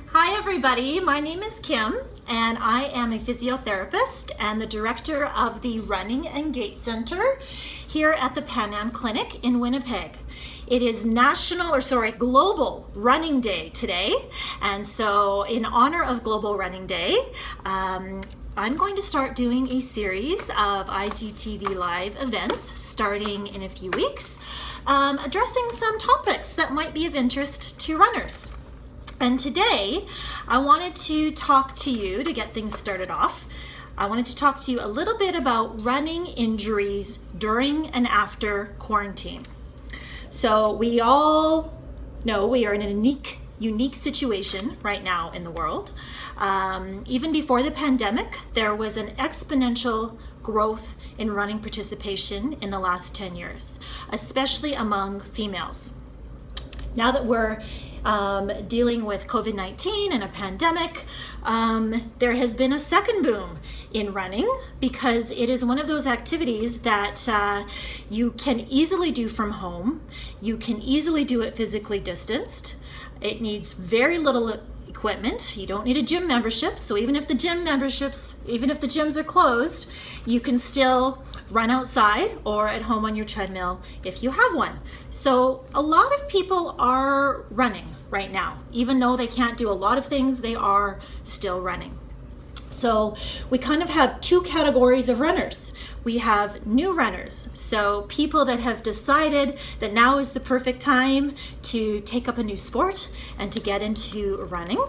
Hi everybody, my name is Kim and I am a physiotherapist and the director of the Running and Gait Center here at the Pan Am Clinic in Winnipeg. It is Global Running Day today, and so in honor of Global Running Day, I'm going to start doing a series of IGTV Live events starting in a few weeks, addressing some topics that might be of interest to runners. And today, I wanted to talk to you, to get things started off, I wanted to talk to you a little bit about running injuries during and after quarantine. So we all know we are in a unique situation right now in the world. Even before the pandemic, there was an exponential growth in running participation in the last 10 years, especially among females. Now that we're dealing with COVID-19 and a pandemic, there has been a second boom in running because it is one of those activities that you can easily do from home. You can easily do it physically distanced. It needs very little equipment. You don't need a gym membership. So even if the gyms are closed, you can still run outside or at home on your treadmill if you have one. So a lot of people are running right now. Even though they can't do a lot of things, they are still running. So we kind of have two categories of runners. We have new runners, so people that have decided that now is the perfect time to take up a new sport and to get into running.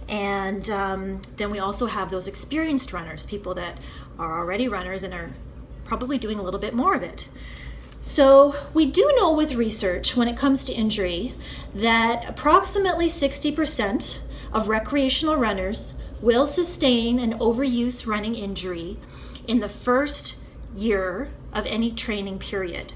And then we also have those experienced runners, people that are already runners and are probably doing a little bit more of it. So we do know with research when it comes to injury that approximately 60% of recreational runners will sustain an overuse running injury in the first year of any training period.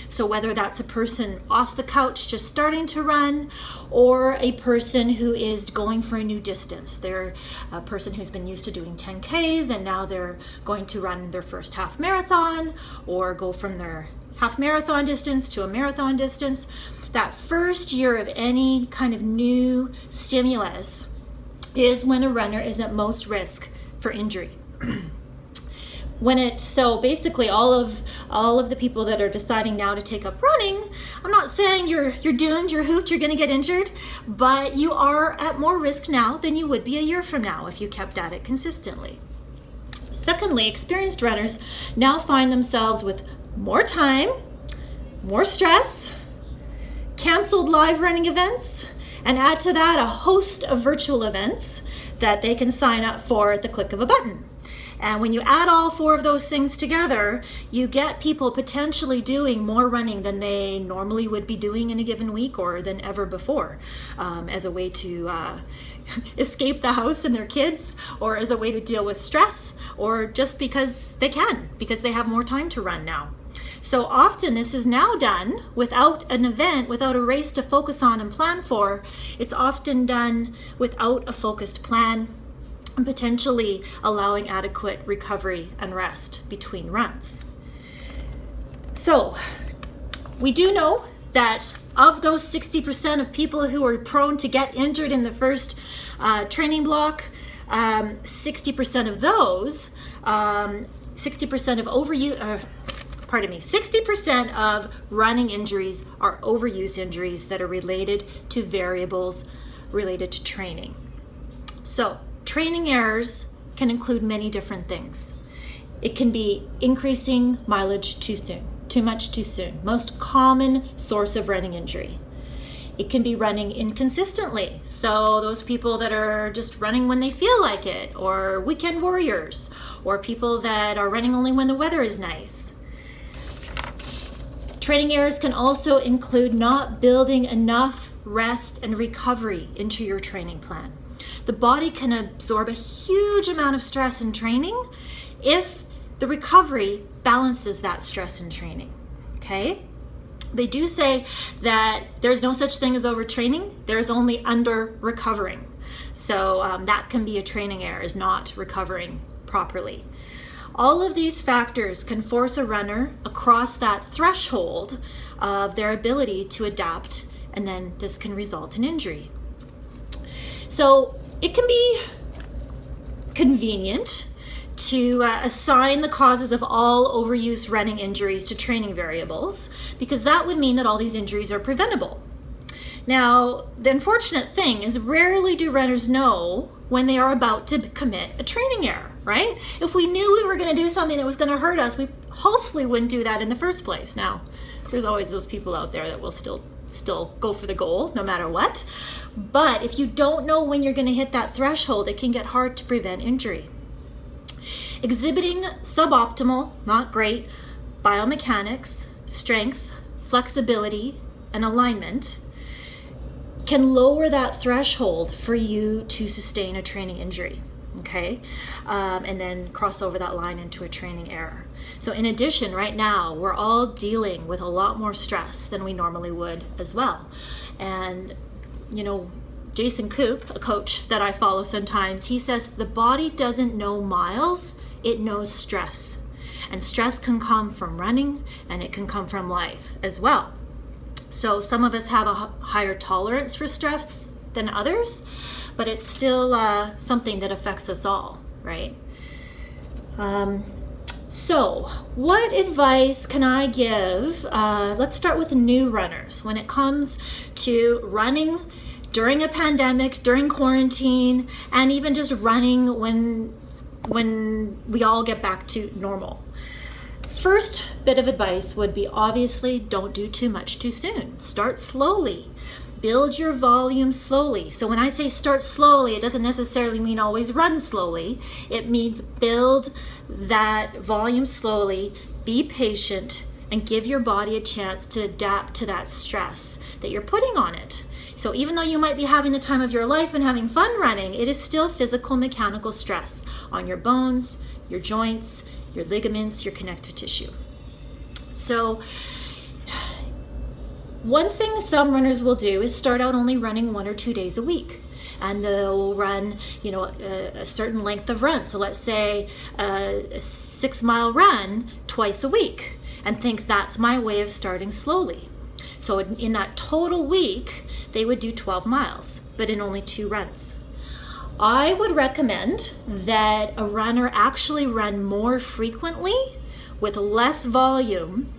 So whether that's a person off the couch just starting to run or a person who is going for a new distance. They're a person who's been used to doing 10Ks and now they're going to run their first half marathon or go from their half marathon distance to a marathon distance. That first year of any kind of new stimulus is when a runner is at most risk for injury. So basically all of the people that are deciding now to take up running, I'm not saying you're doomed, you're hooped, you're gonna get injured, but you are at more risk now than you would be a year from now if you kept at it consistently. Secondly, experienced runners now find themselves with more time, more stress, canceled live running events, and add to that a host of virtual events that they can sign up for at the click of a button. And when you add all four of those things together, you get people potentially doing more running than they normally would be doing in a given week or than ever before, as a way to escape the house and their kids, or as a way to deal with stress, or just because they have more time to run now. So often this is now done without an event, without a race to focus on and plan for. It's often done without a focused plan and potentially allowing adequate recovery and rest between runs. So we do know that of those 60% of people who are prone to get injured in the first training block, 60% of those, 60% of running injuries are overuse injuries that are related to variables related to training. So training errors can include many different things. It can be increasing mileage too soon, too much too soon, most common source of running injury. It can be running inconsistently, so those people that are just running when they feel like it, or weekend warriors, or people that are running only when the weather is nice. Training errors can also include not building enough rest and recovery into your training plan. The body can absorb a huge amount of stress in training if the recovery balances that stress in training, okay? They do say that there's no such thing as overtraining, there's only under-recovering. So that can be a training error, is not recovering properly. All of these factors can force a runner across that threshold of their ability to adapt, and then this can result in injury. So it can be convenient to assign the causes of all overuse running injuries to training variables, because that would mean that all these injuries are preventable. Now, the unfortunate thing is rarely do runners know when they are about to commit a training error, right? If we knew we were going to do something that was going to hurt us, we hopefully wouldn't do that in the first place. Now, there's always those people out there that will still go for the goal no matter what. But if you don't know when you're going to hit that threshold, it can get hard to prevent injury. Exhibiting suboptimal, not great, biomechanics, strength, flexibility, and alignment can lower that threshold for you to sustain a training injury, okay? And then cross over that line into a training error. So in addition, right now, we're all dealing with a lot more stress than we normally would as well. And, you know, Jason Koop, a coach that I follow sometimes, he says the body doesn't know miles, it knows stress. And stress can come from running, and it can come from life as well. So some of us have a higher tolerance for stress than others, but it's still something that affects us all, right? So what advice can I give? Let's start with new runners. When it comes to running during a pandemic, during quarantine, and even just running when we all get back to normal. First bit of advice would be, obviously, don't do too much too soon. Start slowly. Build your volume slowly. So when I say start slowly, it doesn't necessarily mean always run slowly. It means build that volume slowly, be patient, and give your body a chance to adapt to that stress that you're putting on it. So even though you might be having the time of your life and having fun running, it is still physical mechanical stress on your bones, your joints, your ligaments, your connective tissue. So one thing some runners will do is start out only running 1 or 2 days a week. And they'll run, you know, a certain length of run. So let's say a 6-mile run twice a week, and think that's my way of starting slowly. So in that total week, they would do 12 miles, but in only 2 runs. I would recommend that a runner actually run more frequently with less volume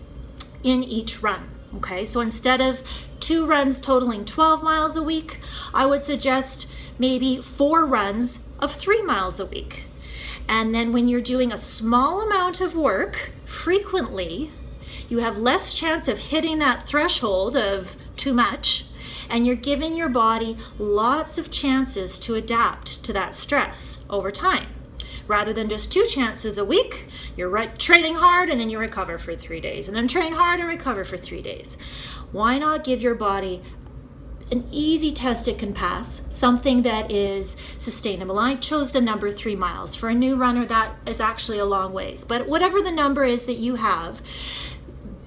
in each run. Okay, so instead of 2 runs totaling 12 miles a week, I would suggest maybe 4 runs of 3 miles a week. And then when you're doing a small amount of work frequently, you have less chance of hitting that threshold of too much, and you're giving your body lots of chances to adapt to that stress over time. Rather than just 2 chances a week, you're training hard and then you recover for 3 days, and then train hard and recover for 3 days. Why not give your body an easy test it can pass, something that is sustainable? I chose the number 3 miles. For a new runner, that is actually a long ways. But whatever the number is that you have,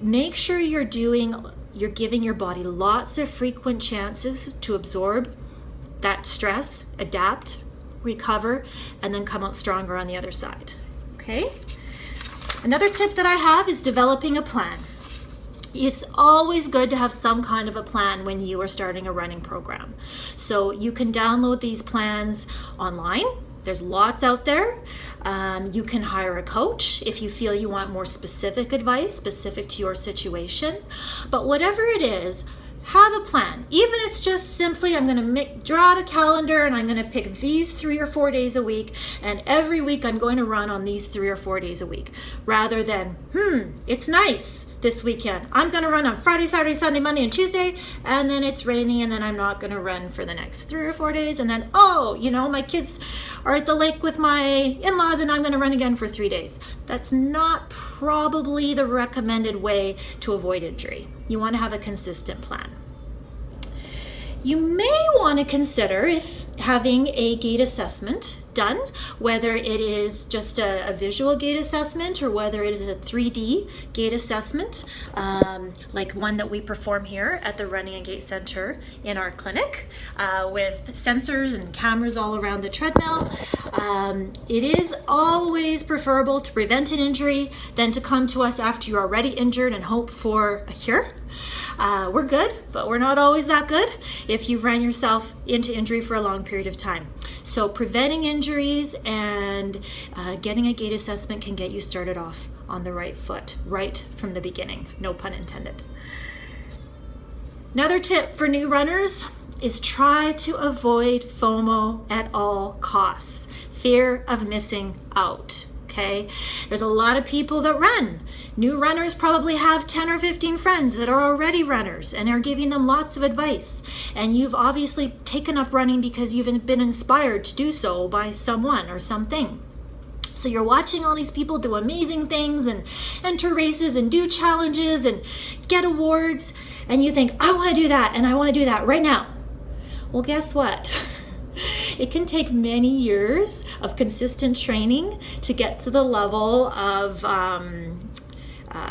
make sure you're giving your body lots of frequent chances to absorb that stress, adapt, recover, and then come out stronger on the other side. Okay? Another tip that I have is developing a plan. It's always good to have some kind of a plan when you are starting a running program. So you can download these plans online. There's lots out there. You can hire a coach if you feel you want more specific advice, specific to your situation. But whatever it is, have a plan. Even if it's just simply, I'm going to draw out a calendar and I'm going to pick these 3 or 4 days a week, and every week I'm going to run on these 3 or 4 days a week. Rather than, it's nice this weekend. I'm going to run on Friday, Saturday, Sunday, Monday, and Tuesday, and then it's raining, and then I'm not going to run for the next 3 or 4 days, and then, my kids are at the lake with my in-laws, and I'm going to run again for 3 days. That's not probably the recommended way to avoid injury. You want to have a consistent plan. You may want to consider if having a gait assessment done, whether it is just a visual gait assessment or whether it is a 3D gait assessment, like one that we perform here at the Running and Gait Center in our clinic, with sensors and cameras all around the treadmill. It is always preferable to prevent an injury than to come to us after you're already injured and hope for a cure. We're good, but we're not always that good if you've ran yourself into injury for a long period of time. So preventing injuries and getting a gait assessment can get you started off on the right foot, right from the beginning, no pun intended. Another tip for new runners is try to avoid FOMO at all costs, fear of missing out. Okay, there's a lot of people that run. New runners probably have 10 or 15 friends that are already runners and are giving them lots of advice. And you've obviously taken up running because you've been inspired to do so by someone or something. So you're watching all these people do amazing things and enter races and do challenges and get awards. And you think, I want to do that and I want to do that right now. Well, guess what? It can take many years of consistent training to get to the level of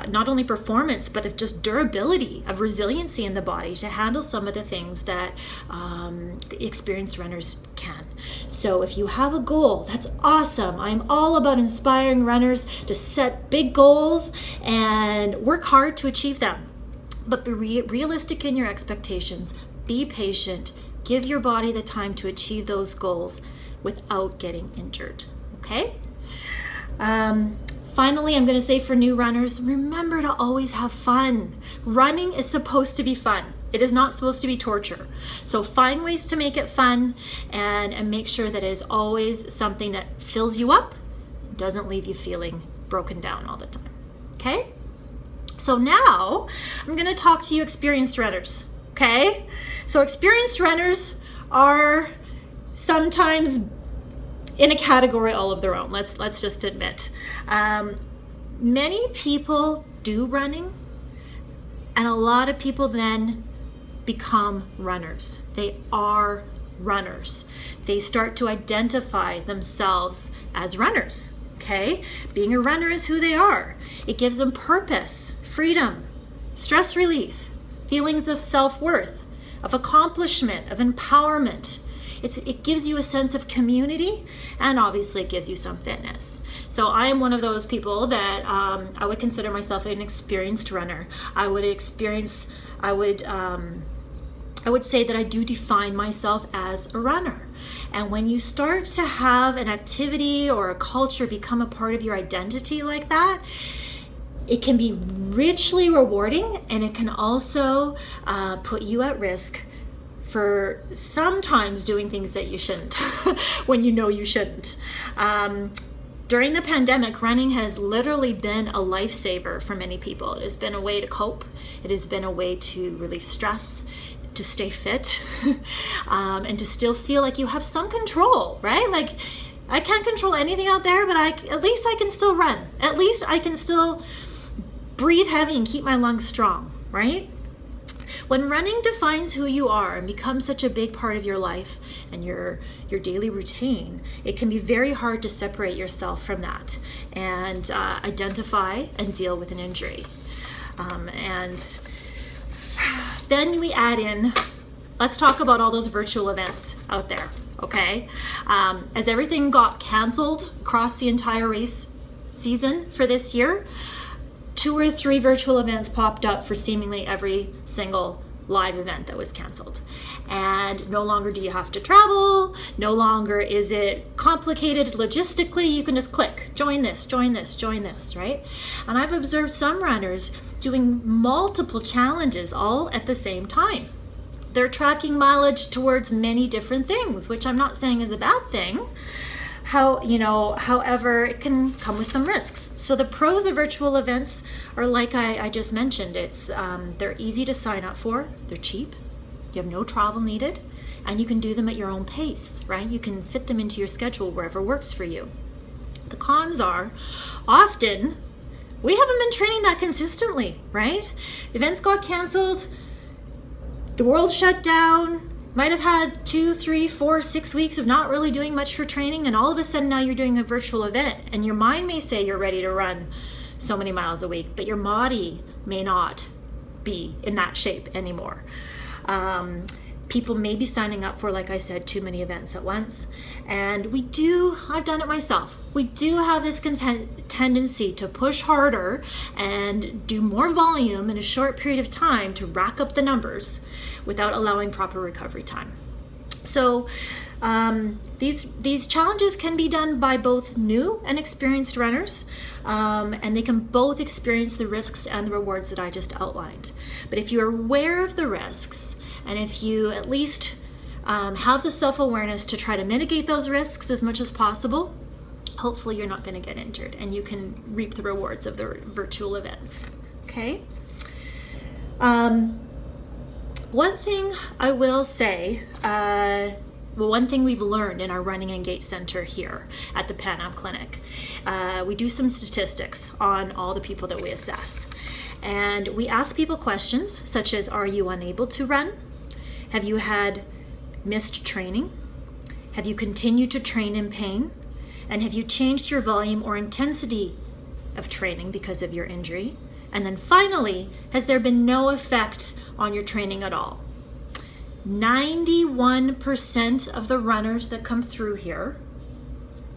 not only performance, but of just durability, of resiliency in the body to handle some of the things that experienced runners can. So if you have a goal, that's awesome. I'm all about inspiring runners to set big goals and work hard to achieve them. But be realistic in your expectations, be patient, give your body the time to achieve those goals without getting injured, okay? Finally, I'm gonna say for new runners, remember to always have fun. Running is supposed to be fun. It is not supposed to be torture. So find ways to make it fun and make sure that it is always something that fills you up, doesn't leave you feeling broken down all the time, okay? So now I'm gonna talk to you experienced runners, okay? So experienced runners are sometimes in a category all of their own. Let's just admit. Many people do running, and a lot of people then become runners. They are runners. They start to identify themselves as runners, okay? Being a runner is who they are. It gives them purpose, freedom, stress relief, feelings of self-worth, of accomplishment, of empowerment. It gives you a sense of community, and obviously it gives you some fitness. So I am one of those people that I would consider myself an experienced runner. I would say that I do define myself as a runner. And when you start to have an activity or a culture become a part of your identity like that, it can be richly rewarding, and it can also put you at risk for sometimes doing things that you shouldn't when you know you shouldn't. During the pandemic, running has literally been a lifesaver for many people. It has been a way to cope. It has been a way to relieve stress, to stay fit, and to still feel like you have some control, right? Like, I can't control anything out there, but at least I can still run. At least I can still breathe heavy and keep my lungs strong, right? When running defines who you are and becomes such a big part of your life and your daily routine, it can be very hard to separate yourself from that and identify and deal with an injury. And then we add in, let's talk about all those virtual events out there, okay? As everything got canceled across the entire race season for this year, 2 or 3 virtual events popped up for seemingly every single live event that was canceled. And no longer do you have to travel, no longer is it complicated logistically. You can just click, join this, join this, join this, right? And I've observed some runners doing multiple challenges all at the same time. They're tracking mileage towards many different things, which I'm not saying is a bad thing. However, it can come with some risks. So the pros of virtual events are like I just mentioned. They're easy to sign up for, they're cheap, you have no travel needed, and you can do them at your own pace, right? You can fit them into your schedule wherever works for you. The cons are, often, we haven't been training that consistently, right? Events got canceled, the world shut down, might have had 2, 3, 4, 6 weeks of not really doing much for training, and all of a sudden now you're doing a virtual event, and your mind may say you're ready to run so many miles a week, but your body may not be in that shape anymore. People may be signing up for, like I said, too many events at once. And I've done it myself. We do have this tendency to push harder and do more volume in a short period of time to rack up the numbers without allowing proper recovery time. So these challenges can be done by both new and experienced runners, and they can both experience the risks and the rewards that I just outlined. But if you're aware of the risks, and if you at least have the self-awareness to try to mitigate those risks as much as possible, hopefully you're not going to get injured and you can reap the rewards of the virtual events. Okay? One thing I will say, one thing we've learned in our Running and Gait Center here at the Pan Am Clinic, we do some statistics on all the people that we assess. And we ask people questions such as, are you unable to run? Have you had missed training? Have you continued to train in pain? And have you changed your volume or intensity of training because of your injury? And then finally, has there been no effect on your training at all? 91% of the runners that come through here,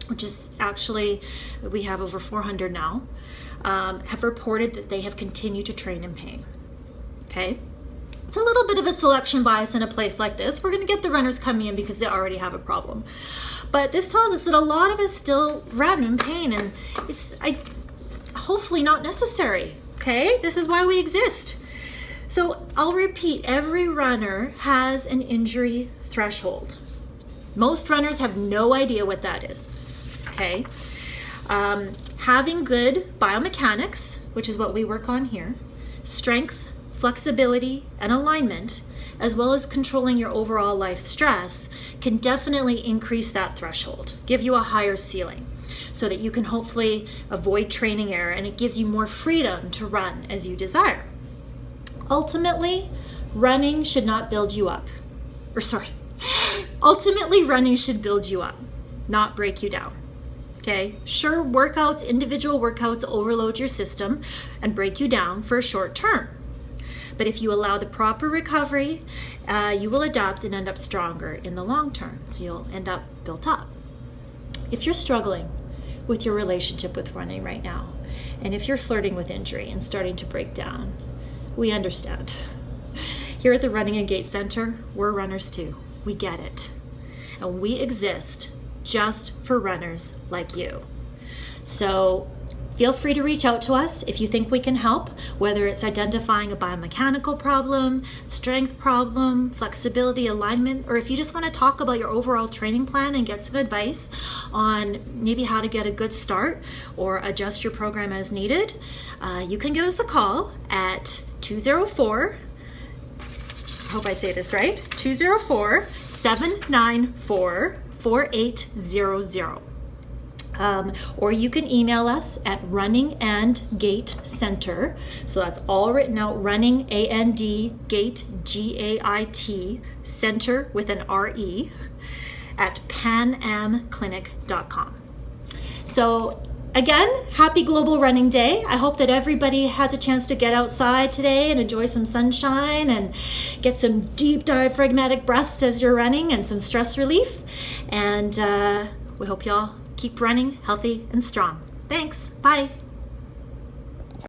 which is actually, we have over 400 now, have reported that they have continued to train in pain. Okay? It's a little bit of a selection bias in a place like this. We're going to get the runners coming in because they already have a problem. But this tells us that a lot of us still run in pain, and it's hopefully not necessary. Okay? This is why we exist. So I'll repeat, every runner has an injury threshold. Most runners have no idea what that is. Okay? Having good biomechanics, which is what we work on here, strength, flexibility, and alignment, as well as controlling your overall life stress, can definitely increase that threshold, give you a higher ceiling, so that you can hopefully avoid training error, and it gives you more freedom to run as you desire. Ultimately, running should not build you up. Ultimately, running should build you up, not break you down. Okay, sure, individual workouts overload your system and break you down for a short term. But if you allow the proper recovery, you will adapt and end up stronger in the long term. So you'll end up built up. If you're struggling with your relationship with running right now, and if you're flirting with injury and starting to break down, we understand. Here at the Running and Gait Center, we're runners too. We get it. And we exist just for runners like you. So feel free to reach out to us if you think we can help, whether it's identifying a biomechanical problem, strength problem, flexibility, alignment, or if you just want to talk about your overall training plan and get some advice on maybe how to get a good start or adjust your program as needed, you can give us a call at 204, I hope I say this right, 204-794-4800. Or you can email us at Running and Gait Center. So that's all written out, Running, A-N-D, Gait, G-A-I-T, Center with an R-E, at panamclinic.com. So again, happy Global Running Day. I hope that everybody has a chance to get outside today and enjoy some sunshine and get some deep diaphragmatic breaths as you're running and some stress relief. And we hope y'all keep running healthy and strong. Thanks. Bye.